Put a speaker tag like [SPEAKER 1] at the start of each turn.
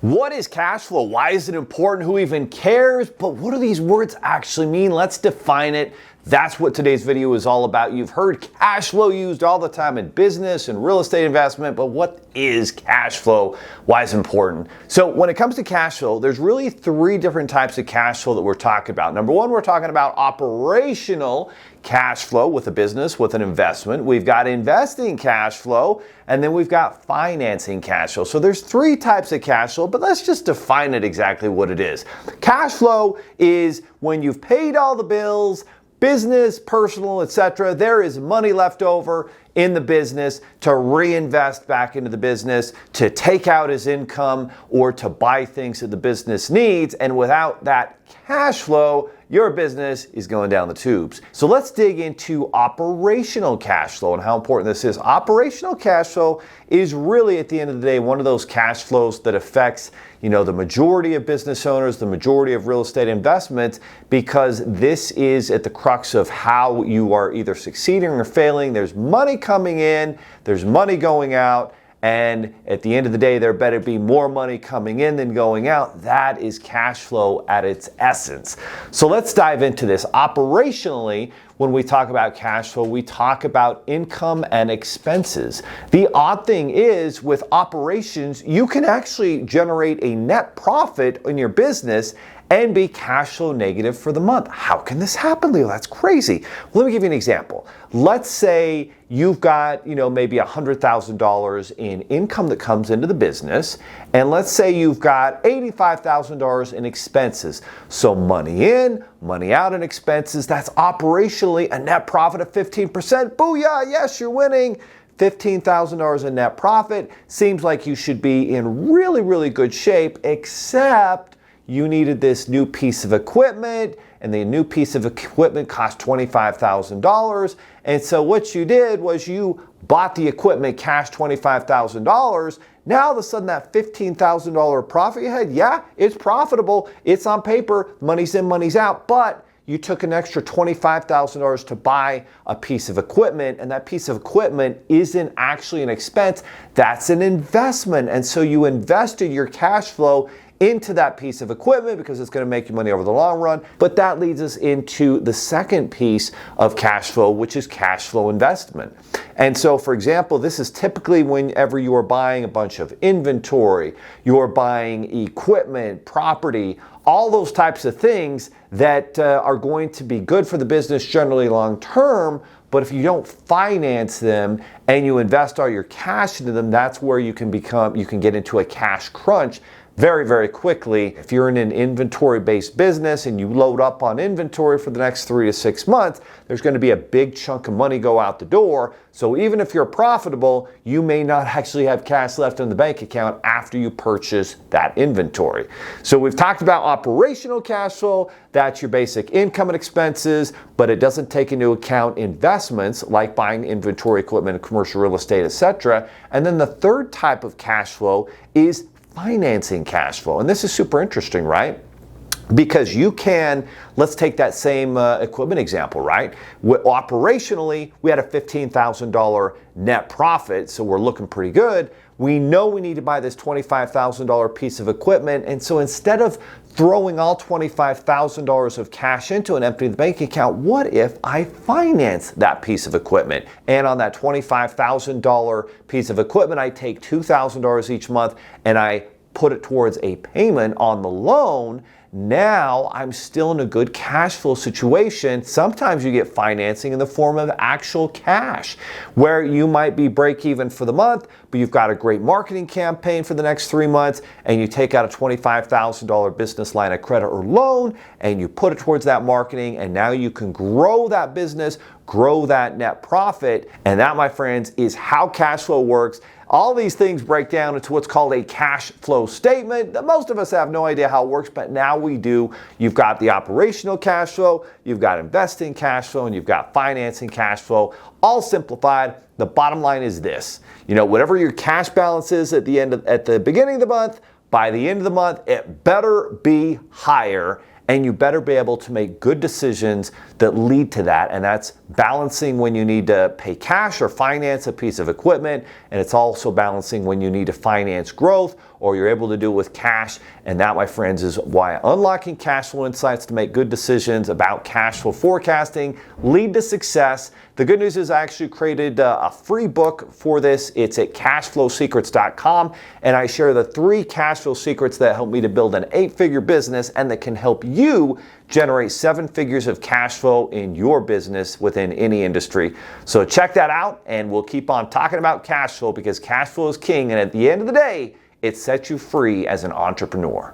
[SPEAKER 1] What is cash flow? Why is it important? Who even cares? But what do these words actually mean? Let's define it. That's what today's video is all about. You've heard cash flow used all the time in business and real estate investment, but what is cash flow? Why is it important? So when it comes to cash flow, there's really three different types of cash flow that we're talking about. Number one, we're talking about operational cash flow with a business, with an investment. We've got investing cash flow, and then we've got financing cash flow. So there's three types of cash flow, but let's just define it exactly what it is. Cash flow is when you've paid all the bills, business, personal, etc. There is money left over in the business to reinvest back into the business, to take out as income, or to buy things that the business needs. And without that cash flow, your business is going down the tubes. So let's dig into operational cash flow and how important this is. Operational cash flow is really, at the end of the day, one of those cash flows that affects, the majority of business owners, the majority of real estate investments, because this is at the crux of how you are either succeeding or failing. There's money coming in, there's money going out, and at the end of the day, there better be more money coming in than going out. That is cash flow at its essence. So let's dive into this. Operationally, when we talk about cash flow, we talk about income and expenses. The odd thing is, with operations, you can actually generate a net profit in your business and be cash flow negative for the month. How can this happen, Leo? That's crazy. Well, let me give you an example. Let's say you've got, maybe $100,000 in income that comes into the business, and let's say you've got $85,000 in expenses. So money in, money out in expenses, that's operationally a net profit of 15%. Booyah, yes, you're winning. $15,000 in net profit. Seems like you should be in really, really good shape, except you needed this new piece of equipment, and the new piece of equipment cost $25,000. And so what you did was you bought the equipment, cash $25,000. Now all of a sudden that $15,000 profit you had, yeah, it's profitable. It's on paper, money's in, money's out, but you took an extra $25,000 to buy a piece of equipment, and that piece of equipment isn't actually an expense, that's an investment. And so you invested your cash flow into that piece of equipment because it's going to make you money over the long run. But that leads us into the second piece of cash flow, which is cash flow investment. And so, for example, this is typically whenever you are buying a bunch of inventory, you're buying equipment, property, all those types of things that are going to be good for the business generally long term. But if you don't finance them and you invest all your cash into them, that's where you can get into a cash crunch very, very quickly. If you're in an inventory-based business and you load up on inventory for the next 3 to 6 months, there's going to be a big chunk of money go out the door. So even if you're profitable, you may not actually have cash left in the bank account after you purchase that inventory. So we've talked about operational cash flow. That's your basic income and expenses, but it doesn't take into account investments like buying inventory, equipment, commercial real estate, etc. And then the third type of cash flow is financing cash flow. And this is super interesting, right? Because you can, let's take that same equipment example, right? Operationally, we had a $15,000 net profit, so we're looking pretty good. We know we need to buy this $25,000 piece of equipment, and so instead of throwing all $25,000 of cash into and emptying the bank account, what if I finance that piece of equipment? And on that $25,000 piece of equipment, I take $2,000 each month and I put it towards a payment on the loan. Now I'm still in a good cash flow situation. Sometimes you get financing in the form of actual cash, where you might be break even for the month, but you've got a great marketing campaign for the next 3 months, and you take out a $25,000 business line of credit or loan, and you put it towards that marketing, and now you can grow that business, grow that net profit. And that, my friends, is how cash flow works. All these things break down into what's called a cash flow statement. Most of us have no idea how it works, but now we do. You've got the operational cash flow, you've got investing cash flow, and you've got financing cash flow, all simplified. The bottom line is this: whatever your cash balance is at the beginning of the month, by the end of the month, it better be higher. And you better be able to make good decisions that lead to that. And that's balancing when you need to pay cash or finance a piece of equipment. And it's also balancing when you need to finance growth or you're able to do it with cash. And that, my friends, is why unlocking cash flow insights to make good decisions about cash flow forecasting lead to success. The good news is I actually created a free book for this. It's at cashflowsecrets.com, and I share the 3 cash flow secrets that help me to build an 8-figure business and that can help you generate 7 figures of cash flow in your business within any industry. So check that out, and we'll keep on talking about cash flow because cash flow is king, and at the end of the day, it sets you free as an entrepreneur.